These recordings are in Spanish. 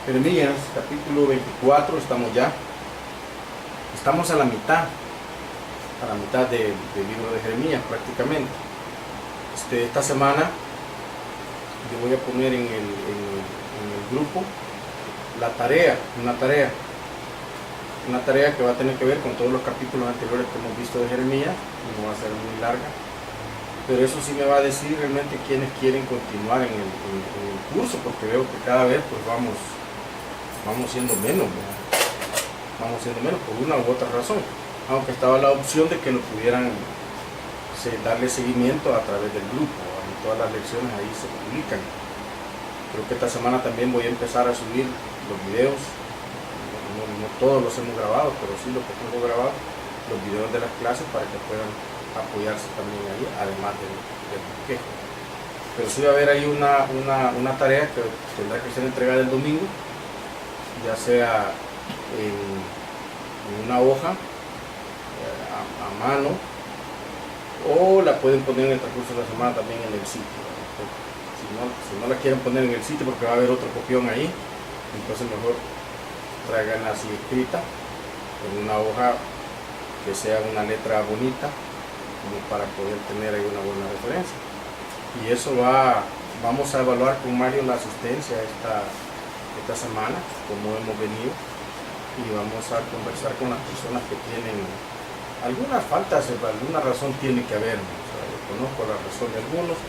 Jeremías, capítulo 24, estamos a la mitad del libro de Jeremías prácticamente. Esta semana yo voy a poner en el grupo una tarea que va a tener que ver con todos los capítulos anteriores que hemos visto de Jeremías. No va a ser muy larga, pero eso sí me va a decir realmente quienes quieren continuar en el curso, porque veo que cada vez pues vamos siendo menos, ¿verdad? Vamos siendo menos por una u otra razón, aunque estaba la opción de que lo pudieran darle seguimiento a través del grupo, ¿verdad? Y todas las lecciones ahí se publican. Creo que esta semana también voy a empezar a subir los videos, no todos los hemos grabado, pero sí los que tengo grabados, los videos de las clases, para que puedan apoyarse también ahí, además del bosquejo. Pero sí va a haber ahí una tarea que tendrá que ser entregada el domingo, ya sea en una hoja a mano, o la pueden poner en el transcurso de la semana también en el sitio. Si no la quieren poner en el sitio porque va a haber otro copión ahí, entonces mejor traiganla así escrita en una hoja que sea una letra bonita, como para poder tener ahí una buena referencia. Y eso vamos a evaluar con Mario la asistencia esta semana, como hemos venido, y vamos a conversar con las personas que tienen algunas faltas, por alguna razón tiene que haber, ¿no? O sea, yo conozco la razón de algunos,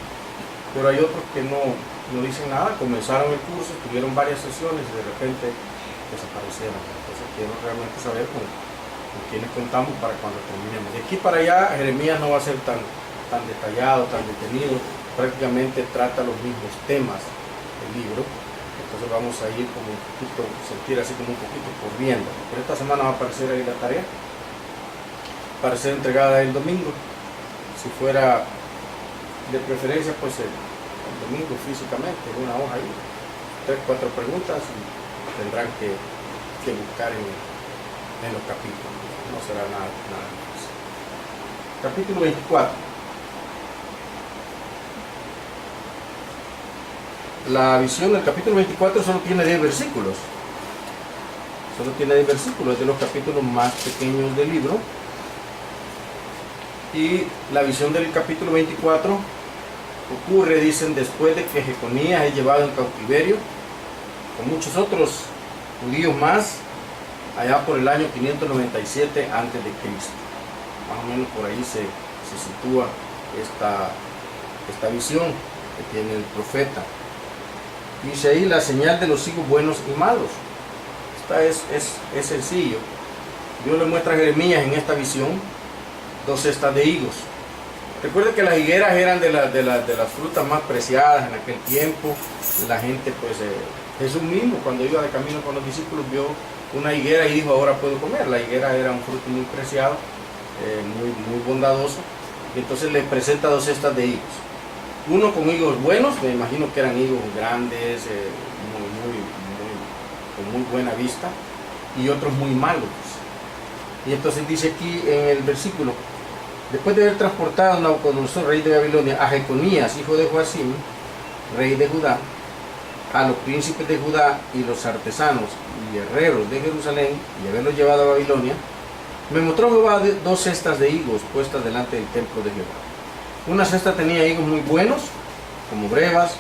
pero hay otros que no dicen nada, comenzaron el curso, tuvieron varias sesiones y de repente desaparecieron. Entonces quiero realmente saber con quiénes contamos para cuando terminemos. De aquí para allá Jeremías no va a ser tan detallado, tan detenido, prácticamente trata los mismos temas del libro. Entonces vamos a ir como un poquito, sentir así como un poquito corriendo. Pero esta semana va a aparecer ahí la tarea para ser entregada el domingo. Si fuera de preferencia, pues el domingo físicamente, en una hoja ahí, 3-4 preguntas, y tendrán que buscar en los capítulos. No será nada difícil. Capítulo 24. La visión del capítulo 24 solo tiene 10 versículos. Es de los capítulos más pequeños del libro. Y la visión del capítulo 24 ocurre, dicen, después de que Jeconías es llevado en cautiverio, con muchos otros judíos más, allá por el año 597 a.C. Más o menos por ahí se sitúa esta visión que tiene el profeta. Dice ahí la señal de los higos buenos y malos. Esta es sencillo. Dios le muestra a Jeremías en esta visión 2 cestas de higos. Recuerden que las higueras eran de las frutas más preciadas en aquel tiempo. La gente, pues, Jesús mismo, cuando iba de camino con los discípulos, vio una higuera y dijo: ahora puedo comer. La higuera era un fruto muy preciado, muy bondadoso. Y entonces le presenta 2 cestas de higos. Uno con higos buenos, me imagino que eran higos grandes, con muy buena vista, y otros muy malos. Y entonces dice aquí en el versículo: después de haber transportado a Nabucodonosor, rey de Babilonia, a Jeconías, hijo de Joacim, rey de Judá, a los príncipes de Judá y los artesanos y herreros de Jerusalén, y haberlos llevado a Babilonia, me mostró Jehová 2 cestas de higos puestas delante del templo de Jehová. Una cesta tenía higos muy buenos, como brevas,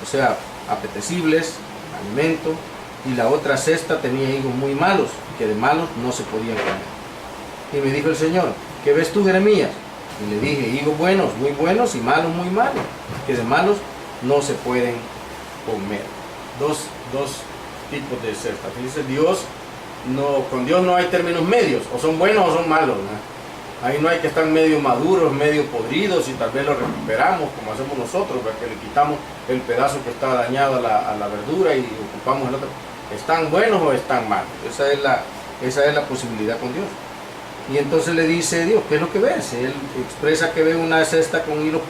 o sea, apetecibles, alimento, y la otra cesta tenía higos muy malos, que de malos no se podían comer. Y me dijo el Señor: ¿qué ves tú, Jeremías? Y le dije: higos buenos, muy buenos, y malos, muy malos, que de malos no se pueden comer. Dos tipos de cestas. Dice Dios, con Dios no hay términos medios, o son buenos o son malos, ¿no? Ahí no hay que estar medio maduros, medio podridos, y tal vez lo recuperamos como hacemos nosotros, que le quitamos el pedazo que está dañado a la verdura y ocupamos el otro. ¿Están buenos o están malos? Esa es la posibilidad con Dios. Y entonces le dice Dios: ¿qué es lo que ves? Él expresa que ve una cesta con higos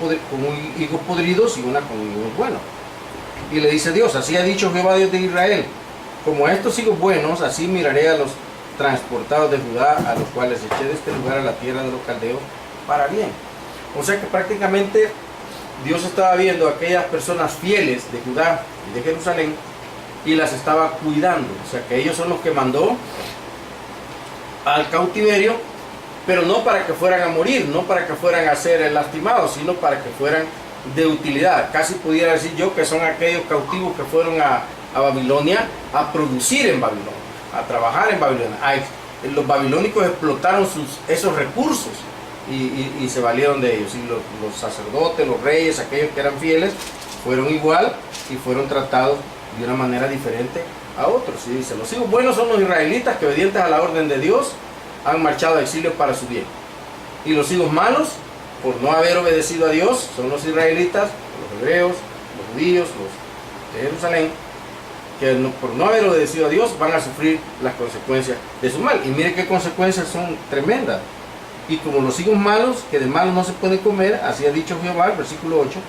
podridos y una con higos buenos. Y le dice Dios: así ha dicho Jehová, Dios de Israel: como a estos higos buenos, así miraré a los transportados de Judá, a los cuales eché de este lugar a la tierra de los caldeos para bien. O sea que prácticamente Dios estaba viendo a aquellas personas fieles de Judá y de Jerusalén, y las estaba cuidando. O sea que ellos son los que mandó al cautiverio, pero no para que fueran a morir, no para que fueran a ser lastimados, sino para que fueran de utilidad. Casi pudiera decir yo que son aquellos cautivos que fueron a Babilonia a producir en Babilonia, a trabajar en Babilonia. Los babilónicos explotaron esos recursos y se valieron de ellos. Y los sacerdotes, los reyes, aquellos que eran fieles, fueron igual y fueron tratados de una manera diferente a otros. Y dice, los hijos buenos son los israelitas que, obedientes a la orden de Dios, han marchado a exilio para su bien. Y los hijos malos, por no haber obedecido a Dios, son los israelitas, los hebreos, los judíos, los de Jerusalén, que por no haber obedecido a Dios van a sufrir las consecuencias de su mal. Y mire qué consecuencias son tremendas. Y como los hijos malos, que de malos no se pueden comer, así ha dicho Jehová, versículo 8,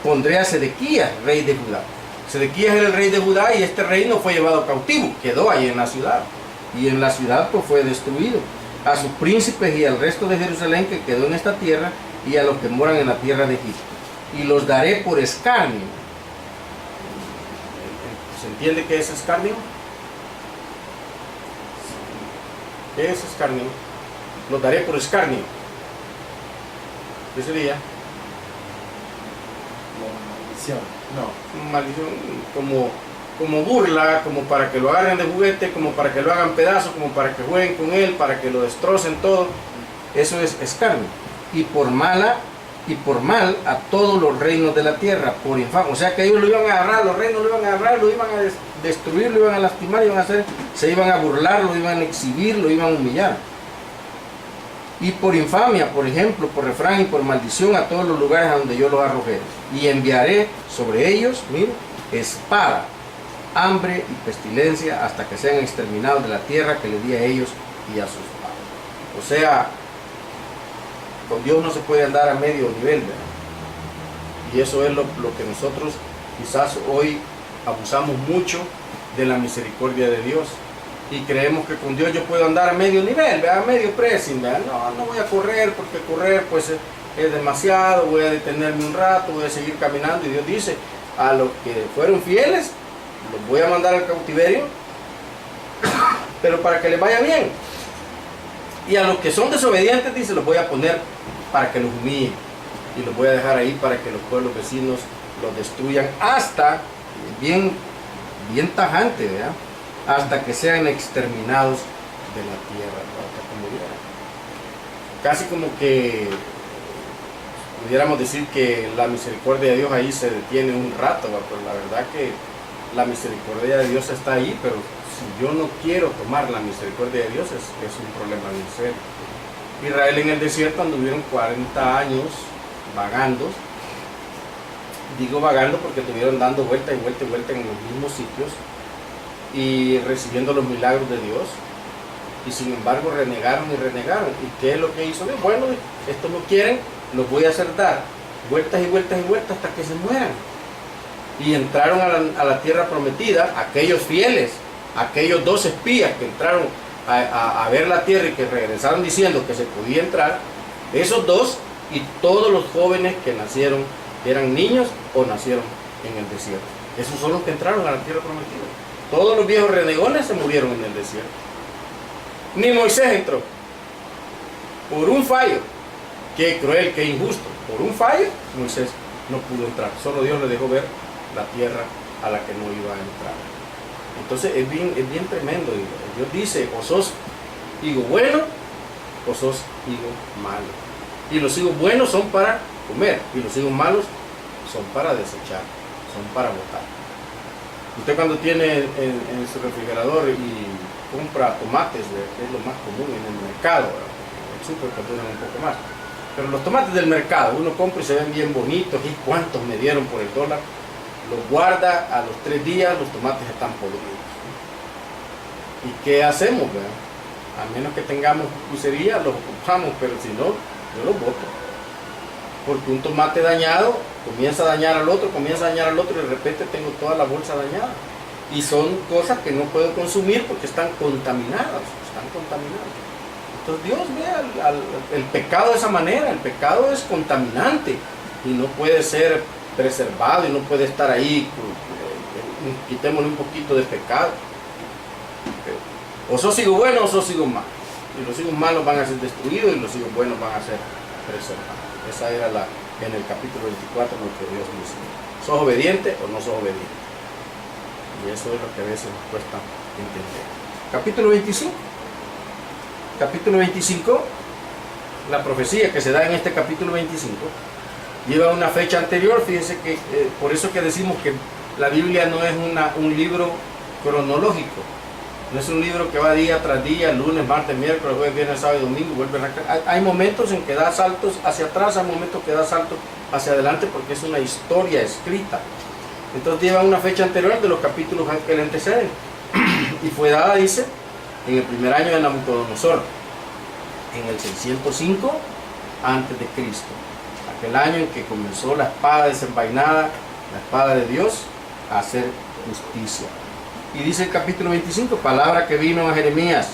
pondré a Sedequías, rey de Judá. Sedequías era el rey de Judá y este rey no fue llevado cautivo, quedó ahí en la ciudad. Y en la ciudad pues fue destruido. A sus príncipes y al resto de Jerusalén que quedó en esta tierra y a los que moran en la tierra de Egipto. Y los daré por escarnio. ¿Se entiende qué es escarnio? ¿Qué es escarnio? Los daré por escarnio. ¿Qué sería? Maldición. No, maldición, como burla, como para que lo agarren de juguete, como para que lo hagan pedazos, como para que jueguen con él, para que lo destrocen todo. Eso es escarnio. Y por mal a todos los reinos de la tierra, por infamia. O sea que ellos lo iban a agarrar, los reinos lo iban a agarrar, lo iban a destruir, lo iban a lastimar, se iban a burlar, lo iban a exhibir, lo iban a humillar. Y por infamia, por ejemplo, por refrán y por maldición a todos los lugares a donde yo los arrojé. Y enviaré sobre ellos, mire, espada, hambre y pestilencia hasta que sean exterminados de la tierra que les di a ellos y a sus padres. O sea, con Dios no se puede andar a medio nivel, ¿verdad? Y eso es lo que nosotros quizás hoy abusamos mucho de la misericordia de Dios. Y creemos que con Dios yo puedo andar a medio nivel, ¿verdad? A medio pressing, ¿verdad? No voy a correr porque correr pues es demasiado, voy a detenerme un rato, voy a seguir caminando. Y Dios dice, a los que fueron fieles, los voy a mandar al cautiverio, pero para que les vaya bien. Y a los que son desobedientes, dice, los voy a poner para que los humillen. Y los voy a dejar ahí para que los pueblos vecinos los destruyan hasta, bien tajante, ¿verdad? Hasta que sean exterminados de la tierra, hasta que murieran. Casi como que pudiéramos decir que la misericordia de Dios ahí se detiene un rato, ¿verdad? Pero la verdad que la misericordia de Dios está ahí, pero si yo no quiero tomar la misericordia de Dios es un problema bien serio. Israel en el desierto anduvieron 40 años vagando. Digo vagando porque estuvieron dando vuelta y vuelta y vuelta en los mismos sitios y recibiendo los milagros de Dios, y sin embargo renegaron y renegaron. ¿Y qué es lo que hizo Dios? Bueno, esto no quieren, los voy a hacer dar vueltas y vueltas y vueltas hasta que se mueran. Y entraron a la tierra prometida, aquellos fieles, aquellos 2 espías que entraron a ver la tierra y que regresaron diciendo que se podía entrar, esos 2 y todos los jóvenes que nacieron, que eran niños o nacieron en el desierto. Esos son los que entraron a la tierra prometida. Todos los viejos renegones se murieron en el desierto. Ni Moisés entró. Por un fallo. Qué cruel, qué injusto. Por un fallo, Moisés no pudo entrar. Solo Dios le dejó ver la tierra a la que no iba a entrar. Entonces es bien tremendo. Dios dice, o sos higo bueno, o sos higo malo. Y los higos buenos son para comer, y los higos malos son para desechar, son para botar. Usted cuando tiene en su refrigerador y compra tomates, que es lo más común en el mercado, el súper que duran un poco más, pero los tomates del mercado, uno compra y se ven bien bonitos, y cuántos me dieron por el dólar, los guarda, a los 3 días los tomates están podridos. ¿Y qué hacemos, verdad? A menos que tengamos pucería, los ocupamos, pero si no, yo los boto. Porque un tomate dañado comienza a dañar al otro, y de repente tengo toda la bolsa dañada. Y son cosas que no puedo consumir porque están contaminadas. Entonces Dios ve el pecado de esa manera. El pecado es contaminante y no puede ser preservado y no puede estar ahí quitémosle un poquito de pecado. O sos hijos buenos o sos hijos malos. Y los hijos malos van a ser destruidos y los hijos buenos van a ser preservados. Esa era en el capítulo 24 lo que Dios dice. ¿Sos obediente o no sos obediente? Y eso es lo que a veces nos cuesta entender. Capítulo 25. Capítulo 25, la profecía que se da en este capítulo 25, lleva una fecha anterior. Fíjense que por eso que decimos que la Biblia no es un libro cronológico. No es un libro que va día tras día, lunes, martes, miércoles, jueves, viernes, sábado y domingo, vuelve a... Hay momentos en que da saltos hacia atrás, hay momentos que da saltos hacia adelante, porque es una historia escrita. Entonces lleva una fecha anterior de los capítulos que le anteceden. Y fue dada, dice, en el primer año de Nabucodonosor, en el 605 antes de Cristo. Aquel año en que comenzó la espada desenvainada, la espada de Dios, a hacer justicia. Y dice el capítulo 25, palabra que vino a Jeremías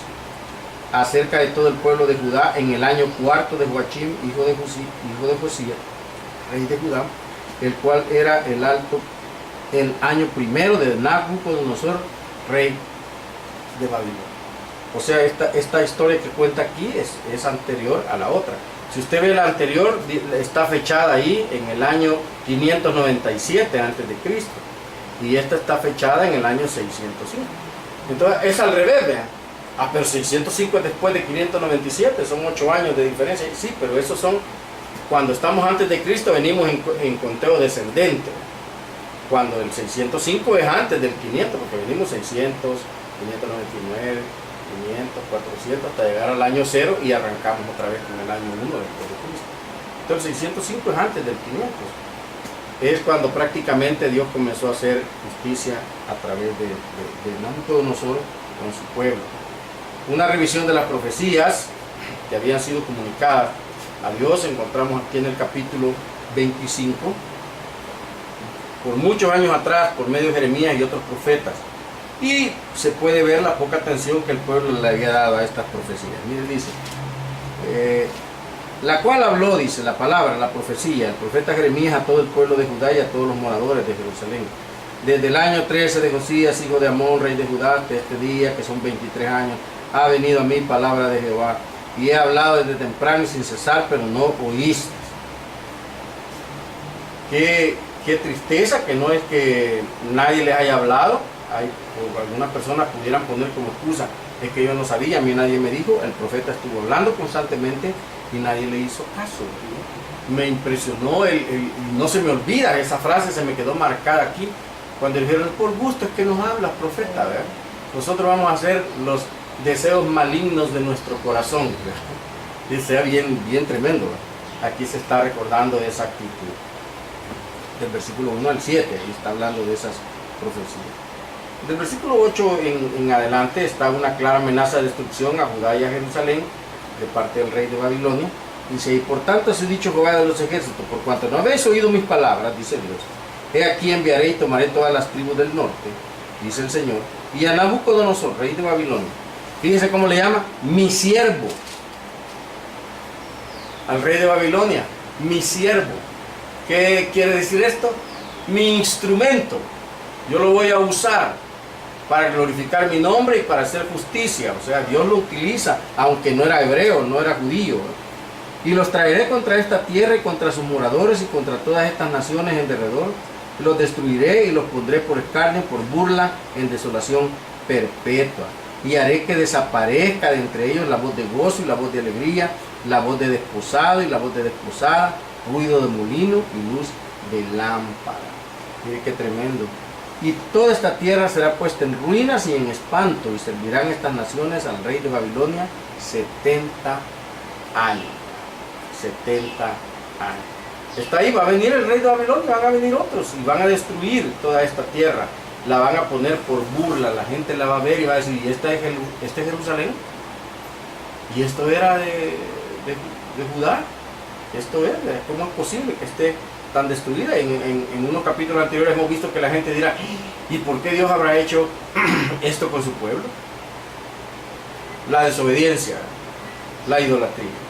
acerca de todo el pueblo de Judá en el año cuarto de Joachim, hijo de Josías, rey de Judá, el cual era el año primero de Nabucodonosor, rey de Babilonia. O sea, esta historia que cuenta aquí es anterior a la otra. Si usted ve la anterior, está fechada ahí en el año 597 antes de Cristo. Y esta está fechada en el año 605. Entonces es al revés, vean. Pero 605 es después de 597, son 8 años de diferencia. Sí, pero esos son, cuando estamos antes de Cristo, venimos en conteo descendente. Cuando el 605 es antes del 500, porque venimos 600, 599, 500, 400, hasta llegar al año 0 y arrancamos otra vez con el año 1 después de Cristo. Entonces el 605 es antes del 500. Es cuando prácticamente Dios comenzó a hacer justicia a través de Nabucodonosor con su pueblo. Una revisión de las profecías que habían sido comunicadas a Dios encontramos aquí en el capítulo 25, por muchos años atrás, por medio de Jeremías y otros profetas. Y se puede ver la poca atención que el pueblo le había dado a estas profecías. Mire, dice, la cual habló, dice la palabra, la profecía, el profeta Jeremías a todo el pueblo de Judá y a todos los moradores de Jerusalén. Desde el año 13 de Josías, hijo de Amón, rey de Judá, hasta este día, que son 23 años, ha venido a mí palabra de Jehová. Y he hablado desde temprano y sin cesar, pero no oíste. Qué tristeza que no es que nadie les haya hablado. O algunas personas pudieran poner como excusa, es que yo no sabía, a mí nadie me dijo. El profeta estuvo hablando constantemente y nadie le hizo caso. Me impresionó, no se me olvida, esa frase se me quedó marcada aquí, cuando dijeron, por gusto es que nos hablas, profeta, ¿verdad? Nosotros vamos a hacer los deseos malignos de nuestro corazón, ¿verdad? Y sea bien tremendo, ¿verdad? Aquí se está recordando de esa actitud. Del versículo 1 al 7, ahí está hablando de esas profecías. Del versículo 8 en adelante está una clara amenaza de destrucción a Judá y a Jerusalén de parte del rey de Babilonia. Dice, y por tanto se ha dicho Jehová de los ejércitos, por cuanto no habéis oído mis palabras, dice Dios, he aquí enviaré y tomaré todas las tribus del norte, dice el Señor, y a Nabucodonosor, rey de Babilonia. Fíjense cómo le llama, mi siervo. Al rey de Babilonia, mi siervo. ¿Qué quiere decir esto? Mi instrumento. Yo lo voy a usar para glorificar mi nombre y para hacer justicia. O sea, Dios lo utiliza, aunque no era hebreo, no era judío. Y los traeré contra esta tierra y contra sus moradores y contra todas estas naciones en derredor. Los destruiré y los pondré por escarnio, por burla, en desolación perpetua. Y haré que desaparezca de entre ellos la voz de gozo y la voz de alegría, la voz de desposado y la voz de desposada, ruido de molino y luz de lámpara. Mire qué tremendo. Y toda esta tierra será puesta en ruinas y en espanto, y servirán estas naciones al rey de Babilonia 70 años. 70 años. Está ahí, va a venir el rey de Babilonia, van a venir otros y van a destruir toda esta tierra. La van a poner por burla, la gente la va a ver y va a decir, ¿y este es Jerusalén? ¿Y esto era de Judá? Esto es, ¿cómo es posible que esté tan destruida? En unos capítulos anteriores hemos visto que la gente dirá, ¿y por qué Dios habrá hecho esto con su pueblo? La desobediencia, la idolatría.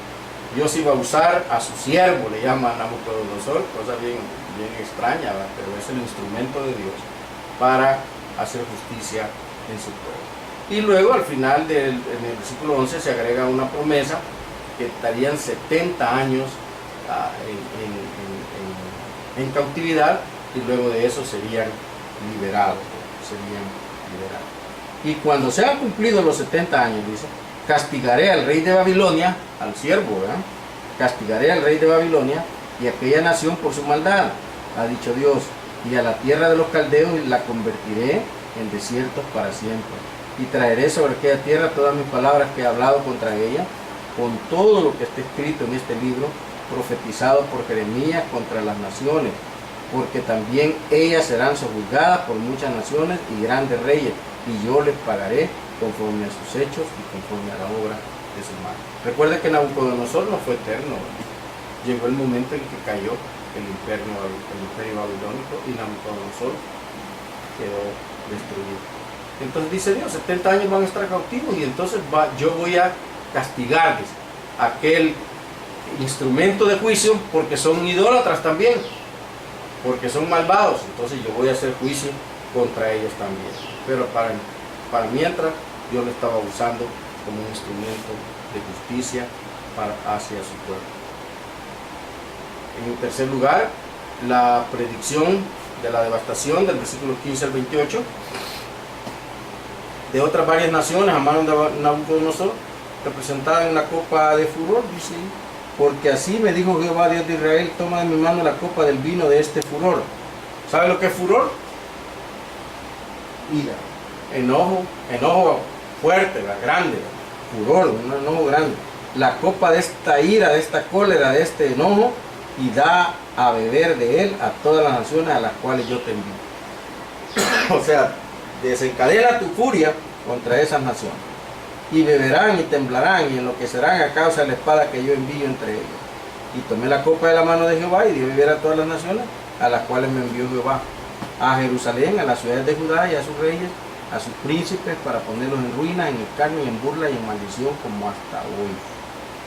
Dios iba a usar a su siervo, le llaman Nabucodonosor, cosa bien extraña, ¿verdad? Pero es el instrumento de Dios para hacer justicia en su pueblo. Y luego al final en el versículo 11 se agrega una promesa que estarían 70 años en cautividad, y luego de eso serían liberados. Y cuando se han cumplido los 70 años, dice, castigaré al rey de Babilonia, al siervo, ¿verdad? Castigaré al rey de Babilonia y a aquella nación por su maldad, ha dicho Dios, y a la tierra de los caldeos la convertiré en desiertos para siempre. Y traeré sobre aquella tierra todas mis palabras que he hablado contra ella, con todo lo que está escrito en este libro, profetizado por Jeremías contra las naciones, porque también ellas serán sojuzgadas por muchas naciones y grandes reyes, y yo les pagaré conforme a sus hechos y conforme a la obra de su mano. Recuerde que Nabucodonosor no fue eterno. Llegó el momento en que cayó el imperio babilónico y Nabucodonosor quedó destruido. Entonces dice Dios, 70 años van a estar cautivos, y entonces yo voy a castigarles aquel instrumento de juicio, porque son idólatras también, porque son malvados. Entonces yo voy a hacer juicio contra ellos también. Pero para mientras, Dios lo estaba usando como un instrumento de justicia hacia su pueblo. En tercer lugar, la predicción de la devastación del versículo 15 al 28 de otras varias naciones a manos de Nabucodonosor, representada en la copa de furor, dice, porque así me dijo Jehová Dios de Israel, toma de mi mano la copa del vino de este furor. ¿Sabe lo que es furor? Ira, enojo fuerte, grande, furor, un enojo grande. La copa de esta ira, de esta cólera, de este enojo, y da a beber de él a todas las naciones a las cuales yo te envío. O sea, desencadena tu furia contra esas naciones, y beberán y temblarán y enloquecerán a causa de la espada que yo envío entre ellos. Y tomé la copa de la mano de Jehová y di beber a todas las naciones a las cuales me envió Jehová, a Jerusalén, a las ciudades de Judá y a sus reyes, a sus príncipes, para ponerlos en ruina, en escarnio, en burla y en maldición, como hasta hoy.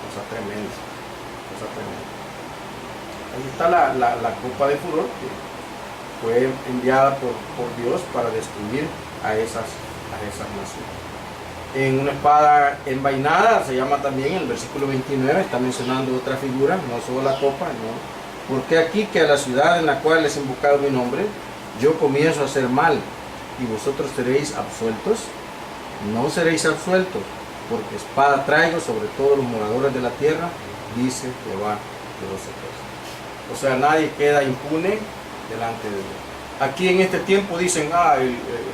Cosa tremenda, cosa tremenda. Ahí está la copa de furor, que fue enviada por Dios para destruir a esas naciones. En una espada envainada, se llama también, el versículo 29, está mencionando otra figura, no solo la copa, no. Porque aquí que a la ciudad en la cual es invocado mi nombre, yo comienzo a hacer mal, y vosotros seréis absueltos. No seréis absueltos, porque espada traigo sobre todos los moradores de la tierra, dice Jehová de los ejércitos. O sea, nadie queda impune delante de Dios. Aquí en este tiempo dicen,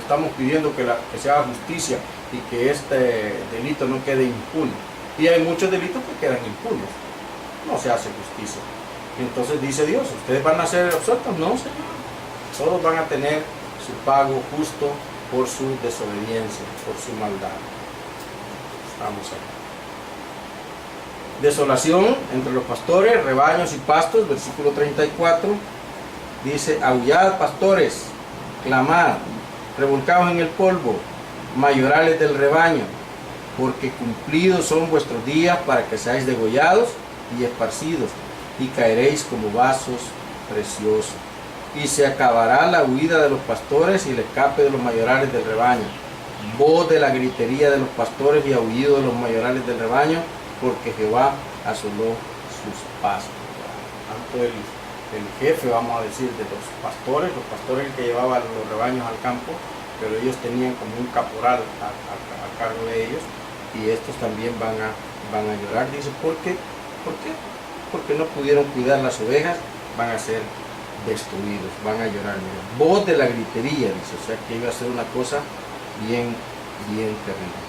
estamos pidiendo que se haga justicia y que este delito no quede impune. Y hay muchos delitos que quedan impunes. No se hace justicia. Entonces dice Dios, ¿ustedes van a ser absueltos? No, Señor. Todos van a tener su pago justo por su desobediencia, por su maldad. Estamos aquí. Desolación entre los pastores, rebaños y pastos, versículo 34. Dice, aullad pastores, clamad, revolcaos en el polvo, mayorales del rebaño, porque cumplidos son vuestros días para que seáis degollados y esparcidos, y caeréis como vasos preciosos. Y se acabará la huida de los pastores y el escape de los mayorales del rebaño. Voz de la gritería de los pastores y aullido de los mayorales del rebaño, porque Jehová asoló sus pasos. Tanto el jefe, vamos a decir, de los pastores que llevaban los rebaños al campo, pero ellos tenían como un caporal a cargo de ellos, y estos también van a llorar. Dice, ¿por qué? Porque no pudieron cuidar las ovejas, van a ser destruidos, van a llorar. Mira. Voz de la gritería, dice, o sea que iba a ser una cosa bien terrible.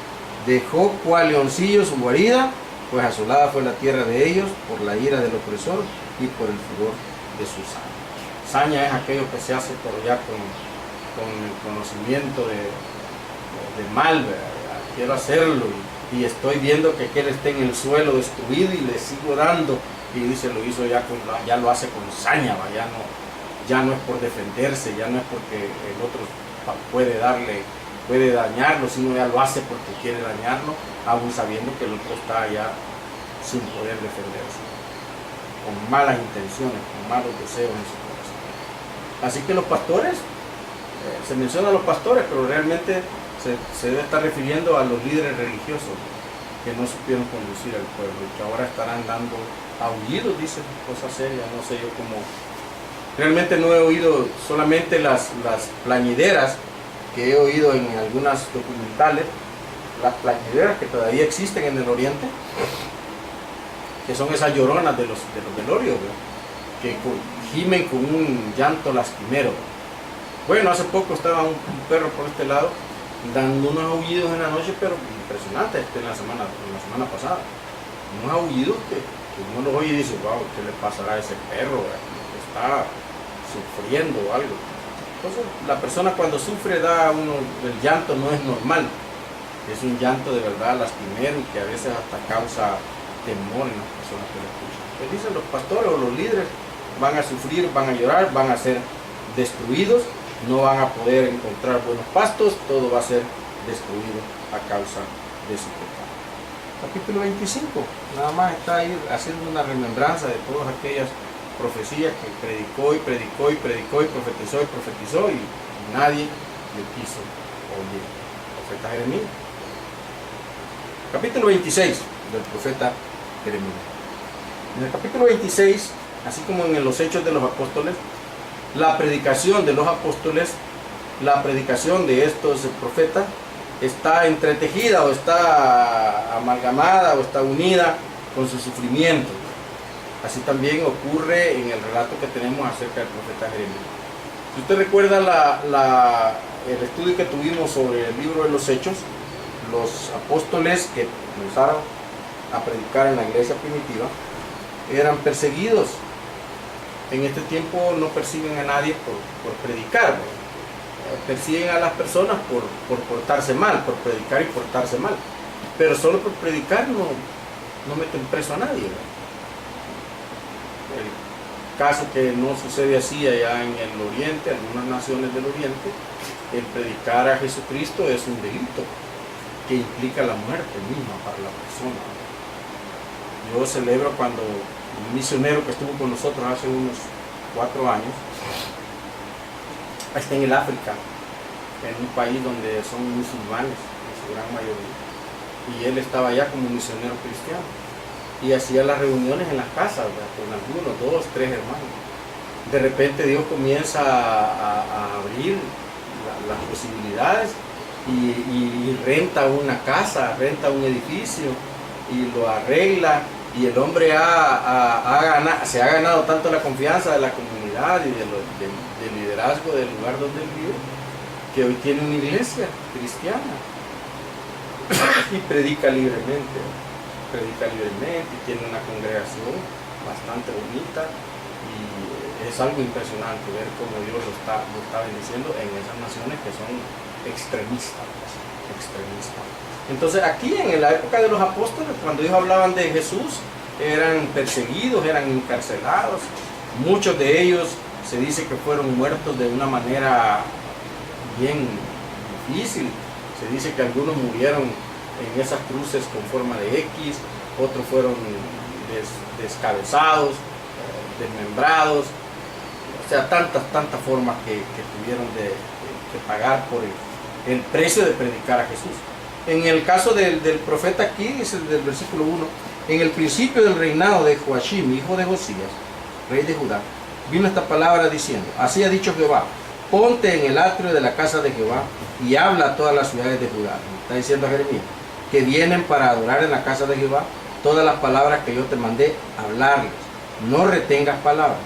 Dejó cual leoncillo su guarida, pues asolada fue la tierra de ellos por la ira del opresor y por el furor de su saña. Saña es aquello que se hace pero ya con el conocimiento de mal, ¿verdad? Quiero hacerlo y estoy viendo que aquel está en el suelo destruido y le sigo dando, y dice, lo hizo ya lo hace con saña, ¿verdad? Ya no es por defenderse, ya no es porque el otro puede dañarlo, sino ya lo hace porque quiere dañarlo, aún sabiendo que el otro está ya sin poder defenderse, con malas intenciones, con malos deseos en su corazón. Así que los pastores Se menciona a los pastores, pero realmente se debe estar refiriendo a los líderes religiosos que no supieron conducir al pueblo y que ahora estarán dando aullidos, dicen, cosas serias, no sé yo cómo. Realmente no he oído solamente las plañideras que he oído en algunas documentales, las plañideras que todavía existen en el oriente, que son esas lloronas de los velorios, ¿verdad? Que gimen con un llanto lastimero. Bueno, hace poco estaba un perro por este lado dando unos aullidos en la noche, pero impresionantes, la semana pasada. Unos aullidos que uno los oye y dice, wow, ¿qué le pasará a ese perro? Está sufriendo o algo. Entonces, la persona cuando sufre el llanto no es normal. Es un llanto de verdad lastimero y que a veces hasta causa temor en las personas que lo escuchan. Pues dicen los pastores o los líderes van a sufrir, van a llorar, van a ser destruidos, no van a poder encontrar buenos pastos, todo va a ser destruido a causa de su pecado. Capítulo 25, nada más está ahí haciendo una remembranza de todas aquellas profecías que predicó y predicó y predicó y profetizó y nadie le quiso oír. El profeta Jeremías. Capítulo 26 del profeta Jeremías. En el capítulo 26, así como en los Hechos de los Apóstoles, la predicación de los apóstoles, la predicación de estos profetas está entretejida o está amalgamada o está unida con su sufrimiento. Así también ocurre en el relato que tenemos acerca del profeta Jeremías. Si usted recuerda el estudio que tuvimos sobre el libro de los Hechos, los apóstoles que comenzaron a predicar en la iglesia primitiva eran perseguidos. En este tiempo no persiguen a nadie por predicar, persiguen a las personas por portarse mal, por predicar y portarse mal, pero solo por predicar no meten preso a nadie. El caso que no sucede así allá en el oriente, algunas naciones del oriente, el predicar a Jesucristo es un delito que implica la muerte misma para la persona. Yo celebro cuando un misionero que estuvo con nosotros hace unos 4 años, está en el África, en un país donde son musulmanes, en su gran mayoría, y él estaba allá como misionero cristiano, y hacía las reuniones en las casas, ¿verdad? Con algunos, 2, 3 hermanos. De repente Dios comienza a abrir las posibilidades y renta una casa, renta un edificio y lo arregla. Y el hombre se ha ganado tanto la confianza de la comunidad y del liderazgo del lugar donde él vive, que hoy tiene una iglesia cristiana y predica libremente y tiene una congregación bastante bonita y es algo impresionante ver cómo Dios lo está bendiciendo en esas naciones que son extremistas. Entonces aquí en la época de los apóstoles, cuando ellos hablaban de Jesús, eran perseguidos, eran encarcelados. Muchos de ellos se dice que fueron muertos de una manera bien difícil. Se dice que algunos murieron en esas cruces con forma de X, otros fueron descabezados, desmembrados. O sea, tantas formas que tuvieron que pagar por el precio de predicar a Jesús. En el caso del profeta aquí, dice del versículo 1, en el principio del reinado de Joachim, hijo de Josías, rey de Judá, vino esta palabra diciendo, así ha dicho Jehová, ponte en el atrio de la casa de Jehová y habla a todas las ciudades de Judá. Está diciendo a Jeremías, que vienen para adorar en la casa de Jehová, todas las palabras que yo te mandé, hablarles. No retengas palabras.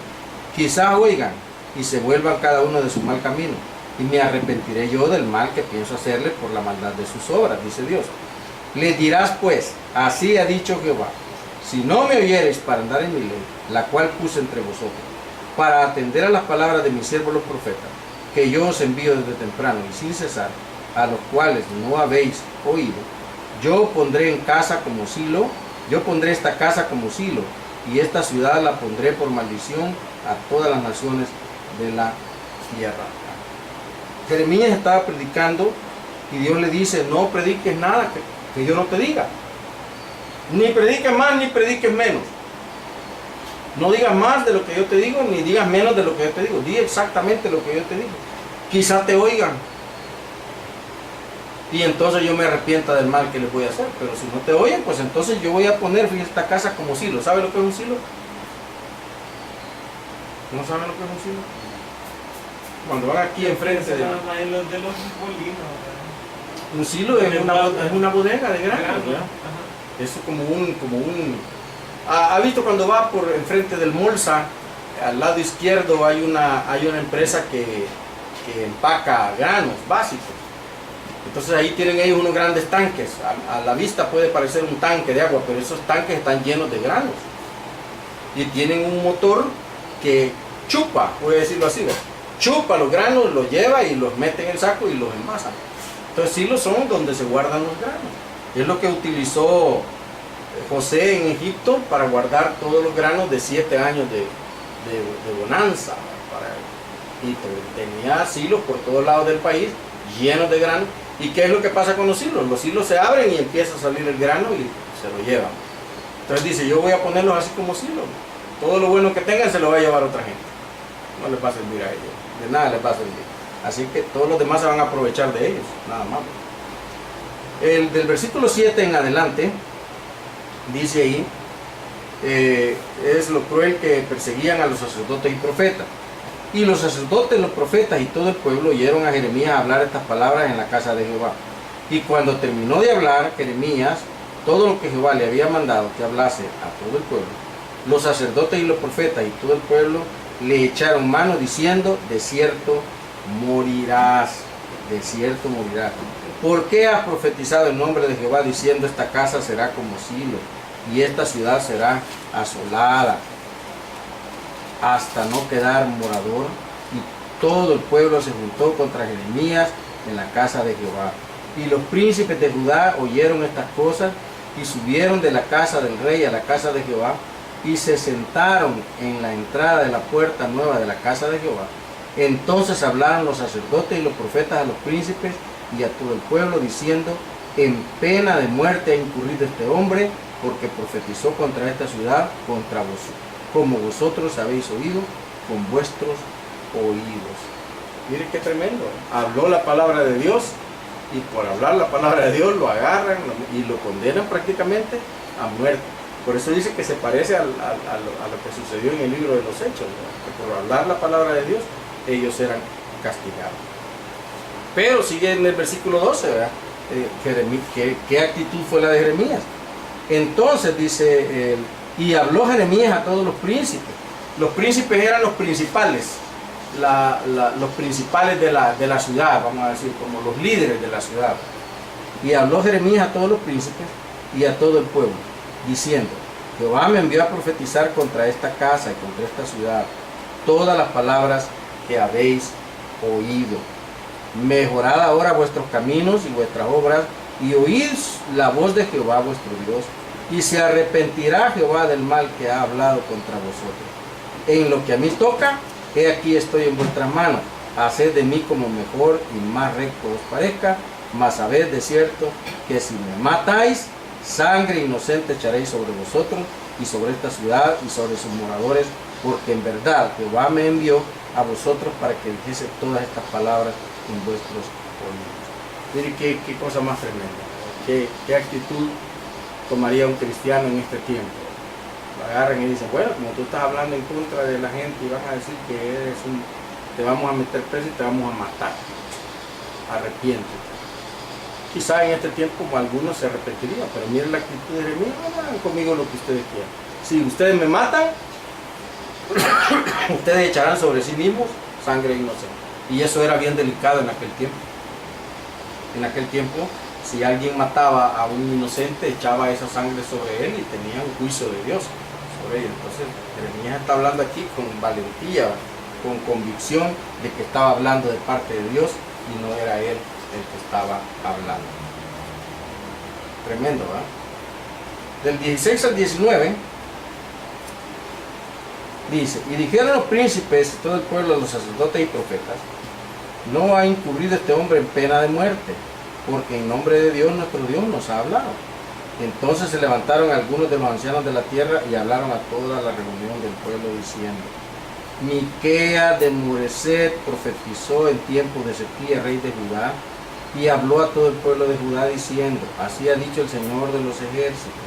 Quizás oigan y se vuelvan cada uno de su mal camino. Y me arrepentiré yo del mal que pienso hacerle por la maldad de sus obras, dice Dios. Les dirás pues, así ha dicho Jehová, si no me oyereis para andar en mi ley, la cual puse entre vosotros, para atender a las palabras de mis siervos los profetas, que yo os envío desde temprano y sin cesar, a los cuales no habéis oído, yo pondré en casa como Silo, yo pondré esta casa como Silo, y esta ciudad la pondré por maldición a todas las naciones de la tierra. Jeremías estaba predicando y Dios le dice, no prediques nada que yo no te diga. Ni prediques más ni prediques menos. No digas más de lo que yo te digo, ni digas menos de lo que yo te digo. Di exactamente lo que yo te digo. quizá te oigan. Y entonces yo me arrepienta del mal que les voy a hacer. Pero si no te oyen, pues entonces yo voy a poner esta casa como silo. ¿Sabe lo que es un silo? ¿No saben lo que es un silo? Cuando van aquí enfrente de... Un silo es una bodega de granos, ¿verdad? Eso como un... ¿Ha visto cuando va por enfrente del Molsa? Al lado izquierdo hay una empresa que empaca granos básicos. Entonces ahí tienen ellos unos grandes tanques. A la vista puede parecer un tanque de agua, pero esos tanques están llenos de granos. Y tienen un motor que chupa, voy a decirlo así, ¿verdad? Chupa los granos, los lleva y los mete en el saco y los envasa. Entonces silos son donde se guardan los granos. Es lo que utilizó José en Egipto para guardar todos los granos de 7 años de bonanza. Y tenía silos por todos lados del país llenos de granos. ¿Y qué es lo que pasa con los silos? Los silos se abren y empieza a salir el grano y se lo llevan. Entonces dice, yo voy a ponerlos así como silos. Todo lo bueno que tengan se lo va a llevar otra gente. No les va a servir a ellos. De nada les va a servir. Así que todos los demás se van a aprovechar de ellos. Nada más. Del versículo 7 en adelante, dice ahí, es lo cruel que perseguían a los sacerdotes y profetas. Y los sacerdotes, los profetas y todo el pueblo oyeron a Jeremías hablar estas palabras en la casa de Jehová. Y cuando terminó de hablar Jeremías todo lo que Jehová le había mandado que hablase a todo el pueblo, los sacerdotes y los profetas y todo el pueblo le echaron mano diciendo, de cierto morirás, de cierto morirás. ¿Por qué has profetizado en nombre de Jehová diciendo, esta casa será como Silo y esta ciudad será asolada hasta no quedar morador? Y todo el pueblo se juntó contra Jeremías en la casa de Jehová. Y los príncipes de Judá oyeron estas cosas y subieron de la casa del rey a la casa de Jehová y se sentaron en la entrada de la puerta nueva de la casa de Jehová. Entonces hablaron los sacerdotes y los profetas a los príncipes y a todo el pueblo diciendo, en pena de muerte ha incurrido este hombre, porque profetizó contra esta ciudad, contra vosotros, como vosotros habéis oído con vuestros oídos. Mire qué tremendo. Habló la palabra de Dios y por hablar la palabra de Dios lo agarran y lo condenan prácticamente a muerte. Por eso dice que se parece a lo que sucedió en el libro de los Hechos, ¿verdad? Que por hablar la palabra de Dios ellos eran castigados. Pero sigue en el versículo 12, ¿verdad? ¿Qué actitud fue la de Jeremías? Entonces dice, y habló Jeremías a todos los príncipes. Los príncipes eran los principales, los principales de la ciudad, vamos a decir, como los líderes de la ciudad. Y habló Jeremías a todos los príncipes y a todo el pueblo, diciendo, Jehová me envió a profetizar contra esta casa y contra esta ciudad todas las palabras que habéis oído. Mejorad ahora vuestros caminos y vuestras obras, y oíd la voz de Jehová vuestro Dios, y se arrepentirá Jehová del mal que ha hablado contra vosotros. En lo que a mí toca, he aquí estoy en vuestras manos. Haced de mí como mejor y más recto os parezca, mas sabed de cierto que si me matáis, sangre inocente echaréis sobre vosotros y sobre esta ciudad y sobre sus moradores, porque en verdad Jehová me envió a vosotros para que dijese todas estas palabras en vuestros oídos. Mire qué cosa más tremenda. Qué actitud tomaría un cristiano en este tiempo. Lo agarran y dicen, bueno, como tú estás hablando en contra de la gente y van a decir que te vamos a meter preso y te vamos a matar. Arrepiéntete. Quizá en este tiempo algunos se arrepentirían, pero miren la actitud de Jeremías, hagan conmigo lo que ustedes quieran. Si ustedes me matan, ustedes echarán sobre sí mismos sangre inocente. Y eso era bien delicado en aquel tiempo. En aquel tiempo, si alguien mataba a un inocente, echaba esa sangre sobre él y tenía un juicio de Dios sobre él. Entonces, Jeremías está hablando aquí con valentía, con convicción de que estaba hablando de parte de Dios y no era él el que estaba hablando. Tremendo, ¿verdad? Del 16 al 19 dice, y dijeron los príncipes y todo el pueblo, los sacerdotes y profetas, no ha incurrido este hombre en pena de muerte, porque en nombre de Dios nuestro Dios nos ha hablado. Entonces se levantaron algunos de los ancianos de la tierra y hablaron a toda la reunión del pueblo diciendo, Miquea de Moreset profetizó en tiempos de Ezequías, rey de Judá, y habló a todo el pueblo de Judá diciendo: así ha dicho el Señor de los ejércitos,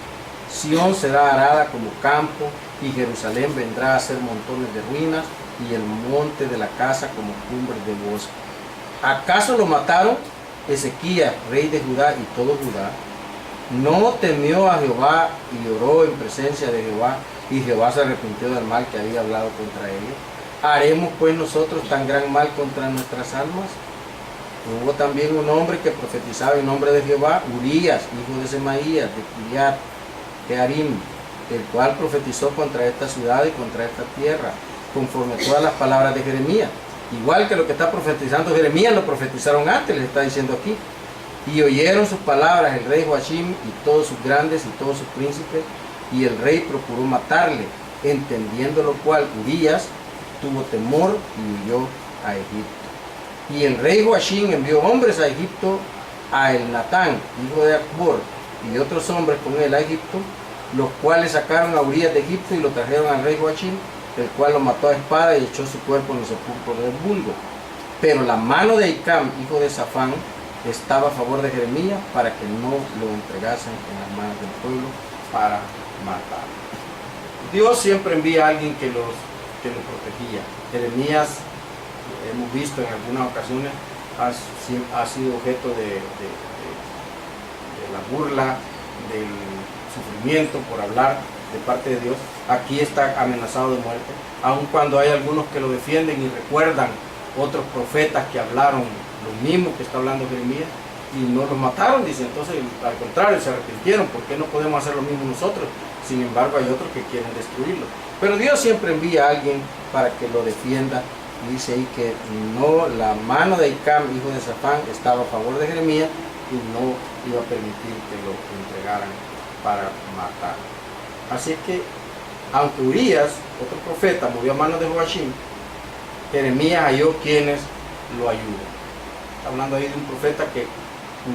Sión será arada como campo, y Jerusalén vendrá a ser montones de ruinas, y el monte de la casa como cumbres de bosque. ¿Acaso lo mataron Ezequías, rey de Judá, y todo Judá? No temió a Jehová y oró en presencia de Jehová, y Jehová se arrepintió del mal que había hablado contra ellos. ¿Haremos pues nosotros tan gran mal contra nuestras almas? Hubo también un hombre que profetizaba en nombre de Jehová, Urías, hijo de Semaías, de Kiriat Jearim, el cual profetizó contra esta ciudad y contra esta tierra, conforme a todas las palabras de Jeremías. Igual que lo que está profetizando Jeremías, lo profetizaron antes, les está diciendo aquí. Y oyeron sus palabras el rey Joachim y todos sus grandes y todos sus príncipes, y el rey procuró matarle, entendiendo lo cual Urías tuvo temor y huyó a Egipto. Y el rey Joachim envió hombres a Egipto, a Elnatán, hijo de Acbor, y otros hombres con él a Egipto, los cuales sacaron a Urías de Egipto y lo trajeron al rey Joachim, el cual lo mató a espada y echó su cuerpo en el sepulcro del vulgo. Pero la mano de Icam, hijo de Safán, estaba a favor de Jeremías para que no lo entregasen en las manos del pueblo para matar. Dios siempre envía a alguien que lo protegía. Jeremías, hemos visto en algunas ocasiones, ha sido objeto de la burla, del sufrimiento por hablar de parte de Dios. Aquí está amenazado de muerte, aun cuando hay algunos que lo defienden y recuerdan otros profetas que hablaron lo mismo que está hablando Jeremías y no los mataron, dice. Entonces, al contrario, se arrepintieron. ¿Por qué no podemos hacer lo mismo nosotros? Sin embargo, hay otros que quieren destruirlo. Pero Dios siempre envía a alguien para que lo defienda. Y dice ahí que no, la mano de Icam, hijo de Safán, estaba a favor de Jeremías y no iba a permitir que lo entregaran para matar. Así es que, aunque Urías, otro profeta, murió a manos de Joachim, Jeremías halló quienes lo ayudan. Está hablando ahí de un profeta que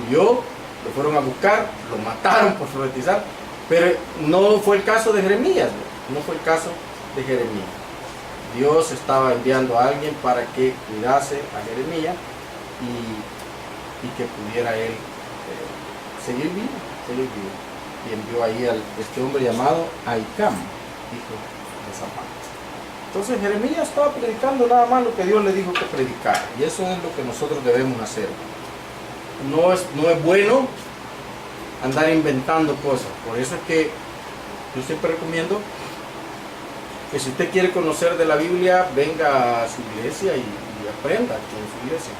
huyó, lo fueron a buscar, lo mataron por profetizar, pero no fue el caso de Jeremías, no fue el caso de Jeremías. Dios estaba enviando a alguien para que cuidase a Jeremías y que pudiera él seguir vivo. Y envió ahí a este hombre llamado Ahicam, hijo de Safán. Entonces Jeremías estaba predicando nada más lo que Dios le dijo que predicara, y eso es lo que nosotros debemos hacer. No es bueno andar inventando cosas. Por eso es que yo siempre recomiendo que si usted quiere conocer de la Biblia, venga a su iglesia y aprenda aquí en su iglesia,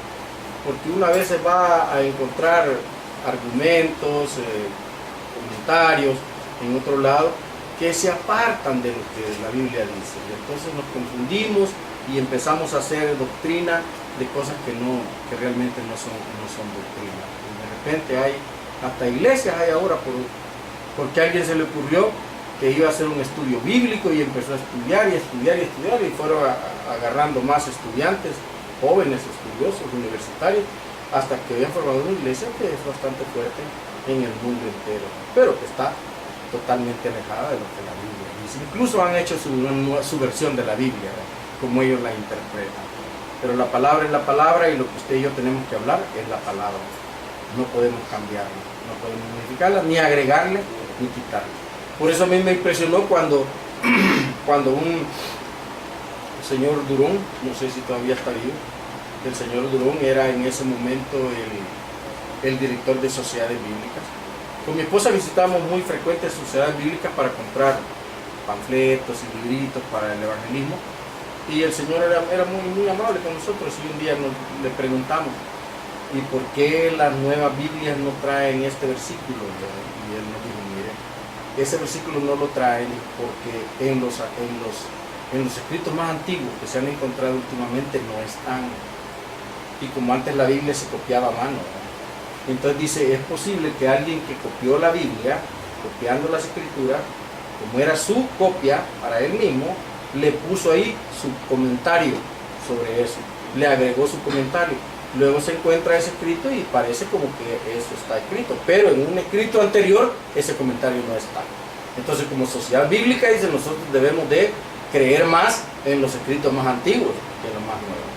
porque una vez va a encontrar argumentos, comentarios en otro lado que se apartan de lo que la Biblia dice, y entonces nos confundimos y empezamos a hacer doctrina de cosas que realmente no son doctrina. Y de repente hay hasta iglesias hay ahora porque a alguien se le ocurrió que iba a hacer un estudio bíblico y empezó a estudiar y fueron agarrando más estudiantes, jóvenes estudiosos, universitarios, hasta que habían formado una iglesia que es bastante fuerte en el mundo entero, pero que está totalmente alejada de lo que la Biblia dice. Incluso han hecho su versión de la Biblia, como ellos la interpretan. Pero la palabra es la palabra, y lo que usted y yo tenemos que hablar es la palabra. No podemos cambiarla, no podemos modificarla, ni agregarle, ni quitarle. Por eso a mí me impresionó cuando un señor Durón, no sé si todavía está vivo, el señor Durón era en ese momento el director de sociedades bíblicas. Con mi esposa visitábamos muy frecuentes sociedades bíblicas para comprar panfletos y libritos para el evangelismo, y el Señor era muy amable con nosotros, y un día le preguntamos: ¿y por qué las nuevas Biblias no traen este versículo? Y él nos dijo: mire, ese versículo no lo traen porque en los escritos más antiguos que se han encontrado últimamente no están, y como antes la Biblia se copiaba a mano, ¿verdad? Entonces dice, es posible que alguien que copió la Biblia, copiando las escrituras, como era su copia para él mismo, le puso ahí su comentario sobre eso, le agregó su comentario. Luego se encuentra ese escrito y parece como que eso está escrito, pero en un escrito anterior ese comentario no está. Entonces, como sociedad bíblica, dice, nosotros debemos de creer más en los escritos más antiguos que en los más nuevos.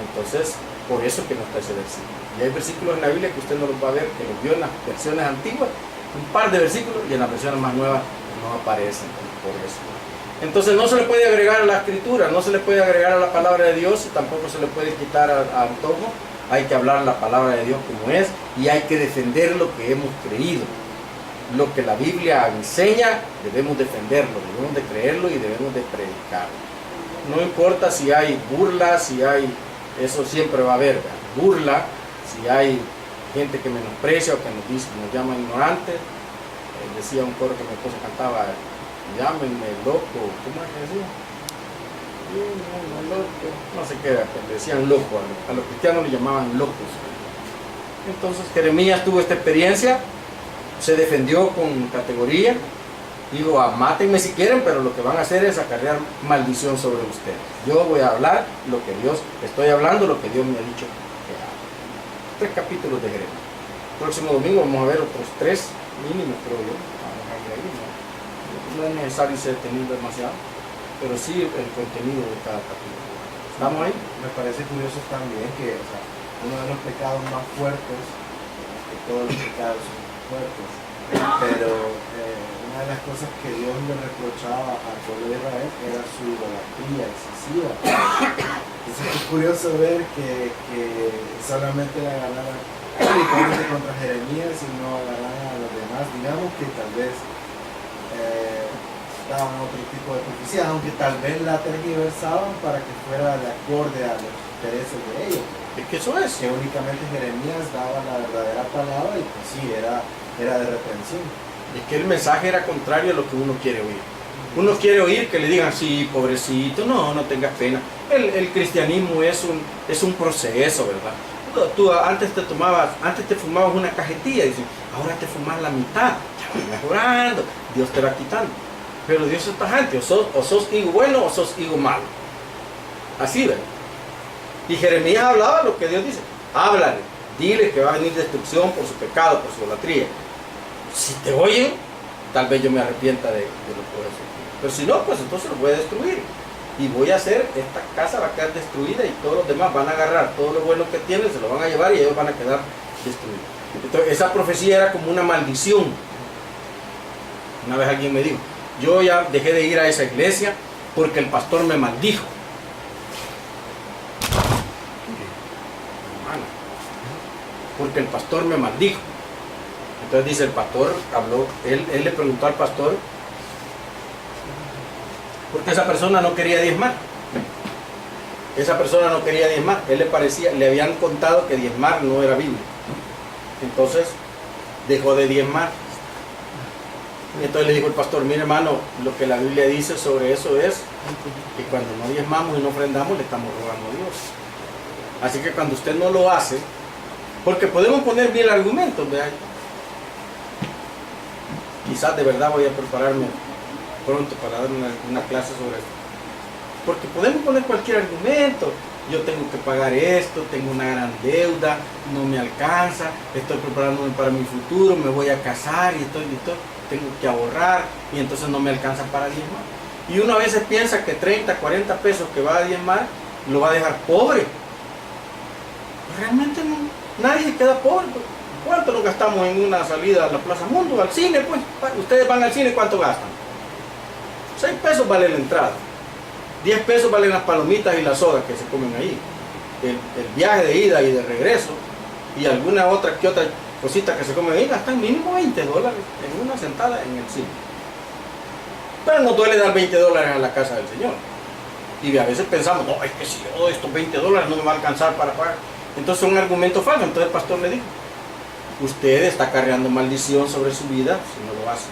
Entonces, por eso que no está ese versículo. Y hay versículos en la Biblia que usted no los va a ver, que los vio en las versiones antiguas, un par de versículos, y en las versiones más nuevas no aparecen por eso. Entonces no se le puede agregar a la escritura, no se le puede agregar a la palabra de Dios, y tampoco se le puede quitar a antojo. Hay que hablar la palabra de Dios como es, y hay que defender lo que hemos creído. Lo que la Biblia enseña, debemos defenderlo, debemos de creerlo y debemos de predicarlo. No importa si hay burla, si hay, eso siempre va a haber, ¿verdad? Burla, si hay gente que menosprecia o que nos dice, nos llama ignorantes. Decía un coro que mi esposa cantaba, llámenme loco, ¿cómo es que decía? Loco, no sé qué era, le decían loco, a los cristianos le llamaban locos. Entonces Jeremías tuvo esta experiencia, se defendió con categoría, dijo, mátenme si quieren, pero lo que van a hacer es acarrear maldición sobre ustedes. Yo voy a hablar lo que Dios, estoy hablando lo que Dios me ha dicho que haga. 3 capítulos de Jeremías. El próximo domingo vamos a ver otros 3 mínimos, creo yo. No es necesario ser detenido demasiado, pero sí el contenido de cada capítulo. ¿Estamos ahí? Me parece curioso también que, o sea, uno de los pecados más fuertes, que todos los pecados son fuertes, pero una de las cosas que Dios le reprochaba al pueblo de Israel era su idolatría excesiva. Entonces es curioso ver que solamente le agarraran únicamente contra Jeremías y no agarraran a los demás. Digamos que tal vez daban otro tipo de profecía, aunque tal vez la tergiversaban para que fuera de acorde a los intereses de ellos. Es que eso es. Que únicamente Jeremías daba la verdadera palabra y pues sí, era de reprensión. Es que el mensaje era contrario a lo que uno quiere oír. Uno quiere oír que le digan, sí, pobrecito, no tengas pena. El cristianismo es un proceso, ¿verdad? Tú antes te fumabas una cajetilla, y dices, ahora te fumas la mitad, ya vas mejorando, Dios te va quitando. Pero Dios es tajante, o sos hijo bueno o sos hijo malo. Así, ¿verdad? Y Jeremías hablaba lo que Dios dice. Háblale, dile que va a venir destrucción por su pecado, por su idolatría. Si te oyen, tal vez yo me arrepienta de lo que voy a hacer. Pero si no, pues entonces lo voy a destruir. Y voy a hacer, esta casa va a quedar destruida y todos los demás van a agarrar todo lo bueno que tienen, se lo van a llevar y ellos van a quedar destruidos. Entonces esa profecía era como una maldición. Una vez alguien me dijo, yo ya dejé de ir a esa iglesia porque el pastor me maldijo. Porque el pastor me maldijo. Entonces dice el pastor, habló, él le preguntó al pastor, porque esa persona no quería diezmar. Esa persona no quería diezmar. Le habían contado que diezmar no era bíblico. Entonces dejó de diezmar. Y entonces le dijo el pastor, mire hermano, lo que la Biblia dice sobre eso es que cuando no diezmamos y no ofrendamos le estamos robando a Dios. Así que cuando usted no lo hace, porque podemos poner bien argumentos, ¿verdad? Quizás de verdad voy a prepararme pronto para dar una clase sobre esto. Porque podemos poner cualquier argumento. Yo tengo que pagar esto, tengo una gran deuda, no me alcanza, estoy preparándome para mi futuro, me voy a casar y tengo que ahorrar y entonces no me alcanza para diezmar. Y uno a veces piensa que 30, 40 pesos que va a diezmar lo va a dejar pobre. Realmente no, nadie queda pobre. ¿Cuánto nos gastamos en una salida a la Plaza Mundo, al cine? Pues ustedes van al cine, ¿cuánto gastan? 6 pesos vale la entrada. 10 pesos valen las palomitas y las sodas que se comen ahí. El viaje de ida y de regreso y alguna otra cosita que se come ahí gastan mínimo $20 en una sentada en el cine. Pero no duele dar $20 a la casa del Señor. Y a veces pensamos, no, es que si yo doy estos $20 no me va a alcanzar para pagar. Entonces es un argumento falso. Entonces el pastor le dijo, usted está cargando maldición sobre su vida si no lo hace.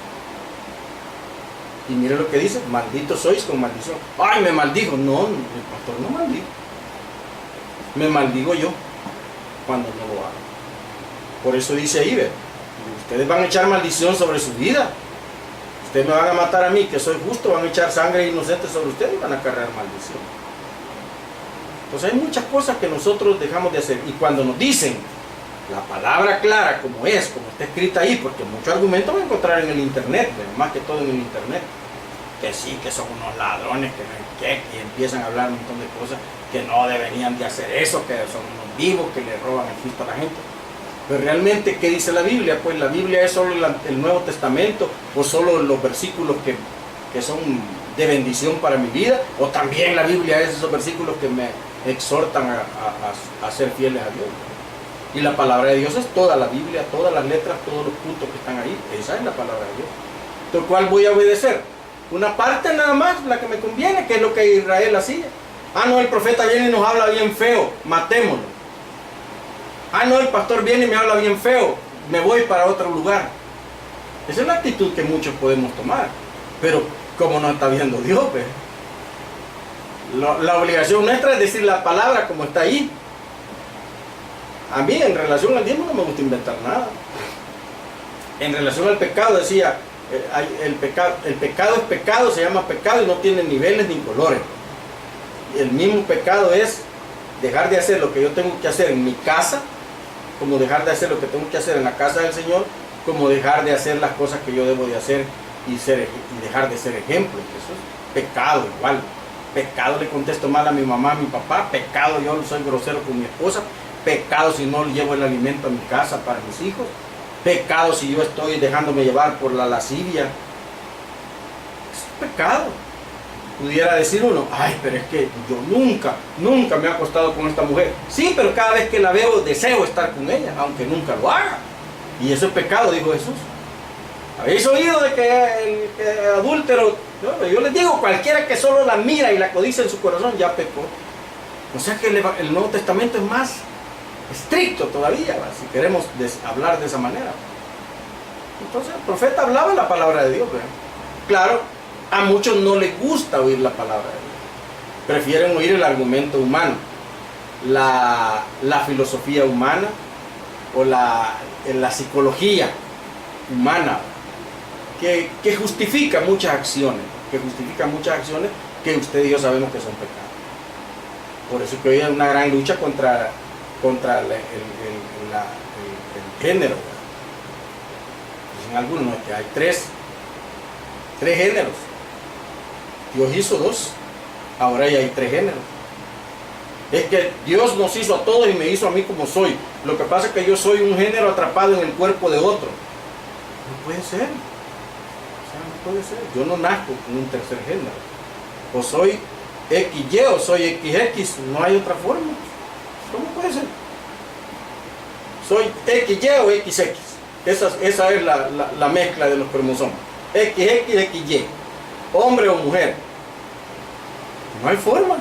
Y mire lo que dice, malditos sois con maldición. Ay, me maldijo. No, el pastor no maldijo. Me maldigo yo cuando no lo hago. Por eso dice ahí, ¿ve? Ustedes van a echar maldición sobre su vida. Ustedes me van a matar a mí, que soy justo, van a echar sangre inocente sobre ustedes y van a cargar maldición. Entonces hay muchas cosas que nosotros dejamos de hacer. Y cuando nos dicen la palabra clara como está escrita ahí, porque muchos argumentos van a encontrar en el internet, más que todo en el internet. que sí, que son unos ladrones, que no sé qué, y empiezan a hablar un montón de cosas, que no deberían de hacer eso, que son unos vivos, que le roban el Cristo a la gente. Pero realmente, ¿qué dice la Biblia? Pues la Biblia es solo el Nuevo Testamento, o solo los versículos que son de bendición para mi vida, o también la Biblia es esos versículos que me exhortan a ser fieles a Dios. Y la palabra de Dios es toda la Biblia, todas las letras, todos los puntos que están ahí. Esa es la palabra de Dios. Entonces, ¿cuál voy a obedecer? Una parte nada más, la que me conviene, que es lo que Israel hacía. Ah, no, el profeta viene y nos habla bien feo, matémoslo. Ah, no, el pastor viene y me habla bien feo, me voy para otro lugar. Esa es la actitud que muchos podemos tomar. Pero, como no está viendo Dios, pues, la obligación nuestra es decir la palabra como está ahí. A mí, en relación al diezmo, no me gusta inventar nada. En relación al pecado, decía, el pecado es pecado, se llama pecado y no tiene niveles ni colores. El mismo pecado es dejar de hacer lo que yo tengo que hacer en mi casa, como dejar de hacer lo que tengo que hacer en la casa del Señor, como dejar de hacer las cosas que yo debo de hacer y dejar de ser ejemplo. Eso es pecado igual. Pecado le contesto mal a mi mamá, a mi papá. Pecado yo soy grosero con mi esposa. Pecado si no llevo el alimento a mi casa para mis hijos. Pecado si yo estoy dejándome llevar por la lascivia. Es pecado. Pudiera decir uno, ay, pero es que yo nunca me he acostado con esta mujer. Sí, pero cada vez que la veo deseo estar con ella, aunque nunca lo haga. Y eso es pecado, dijo Jesús. ¿Habéis oído de que el adúltero? Yo les digo, cualquiera que solo la mira y la codicia en su corazón ya pecó. O sea que el Nuevo Testamento es más estricto todavía, ¿va? Si queremos hablar de esa manera. Entonces el profeta hablaba la palabra de Dios, ¿verdad? Claro, a muchos no les gusta oír la palabra de Dios. Prefieren oír el argumento humano, la filosofía humana o la psicología humana que justifica muchas acciones, que usted y yo sabemos que son pecados. Por eso que hoy hay una gran lucha contra el género. Dicen algunos que hay tres géneros. Dios hizo 2, ahora ya hay 3 géneros. Es que Dios nos hizo a todos y me hizo a mí como soy. Lo que pasa es que yo soy un género atrapado en el cuerpo de otro. No puede ser. O sea, no puede ser. Yo no nazco con un tercer género. O soy XY o soy XX. No hay otra forma. ¿Cómo puede ser? Soy XY o XX. Esa es la mezcla de los cromosomas. XX, XY. Hombre o mujer. No hay forma.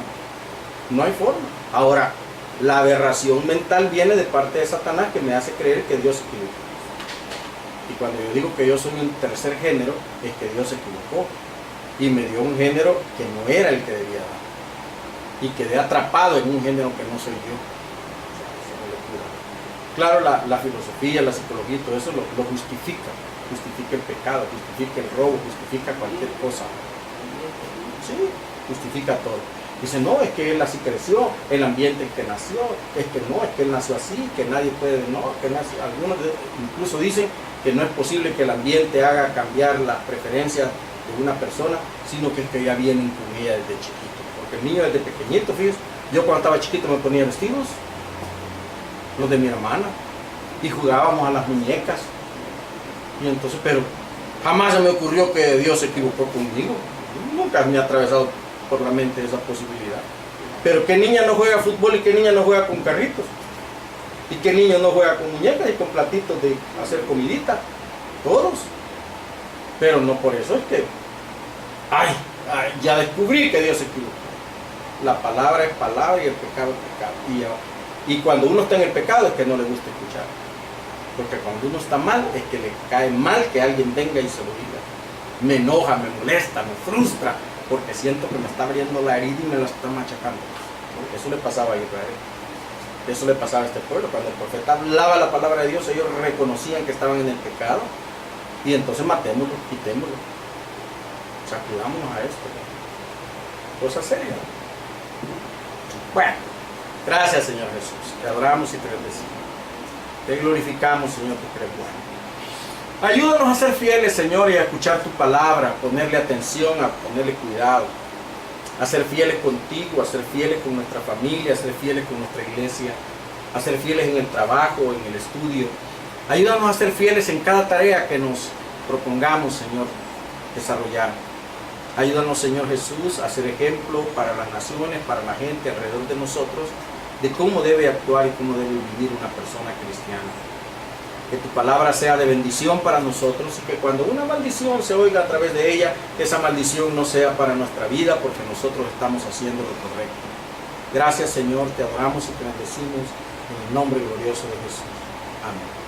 No hay forma. Ahora, la aberración mental viene de parte de Satanás, que me hace creer que Dios se equivocó. Y cuando yo digo que yo soy un tercer género, es que Dios se equivocó y me dio un género que no era el que debía dar. Y quedé atrapado en un género que no soy yo. O sea, eso es una locura. Claro, la filosofía, la psicología, todo eso lo justifica. Justifica el pecado, justifica el robo, justifica cualquier cosa. Sí, justifica todo. Dice, no, es que él así creció, el ambiente en que nació, es que no, es que él nació así, que nadie puede, no, que nació. Algunos incluso dicen que no es posible que el ambiente haga cambiar las preferencias de una persona, sino que es que ya vienen con ella desde chiquito. Porque el niño desde pequeñito, fíjense, yo cuando estaba chiquito me ponía vestidos, los de mi hermana, y jugábamos a las muñecas. Y entonces, pero jamás se me ocurrió que Dios se equivocó conmigo. Nunca me ha atravesado por la mente esa posibilidad. Pero ¿qué niña no juega fútbol y qué niña no juega con carritos? ¿Y qué niño no juega con muñecas y con platitos de hacer comidita? Todos. Pero no por eso es que, ya descubrí que Dios se equivocó. La palabra es palabra y el pecado es pecado. Y cuando uno está en el pecado es que no le gusta escuchar. Porque cuando uno está mal es que le cae mal que alguien venga y se lo diga. Me enoja, me molesta, me frustra, porque siento que me está abriendo la herida y me la está machacando. Porque eso le pasaba a Israel. Eso le pasaba a este pueblo. Cuando el profeta hablaba la palabra de Dios, ellos reconocían que estaban en el pecado. Y entonces matémoslo, quitémoslo. Sacudámonos a esto. Cosa seria. Bueno, gracias Señor Jesús. Te adoramos y te bendecimos. Te glorificamos, Señor, porque eres bueno. Ayúdanos a ser fieles, Señor, y a escuchar tu palabra, a ponerle atención, a ponerle cuidado, a ser fieles contigo, a ser fieles con nuestra familia, a ser fieles con nuestra iglesia, a ser fieles en el trabajo, en el estudio. Ayúdanos a ser fieles en cada tarea que nos propongamos, Señor, desarrollar. Ayúdanos, Señor Jesús, a ser ejemplo para las naciones, para la gente alrededor de nosotros, de cómo debe actuar y cómo debe vivir una persona cristiana. Que tu palabra sea de bendición para nosotros y que cuando una maldición se oiga a través de ella, que esa maldición no sea para nuestra vida, porque nosotros estamos haciendo lo correcto. Gracias, Señor, te adoramos y te bendecimos en el nombre glorioso de Jesús. Amén.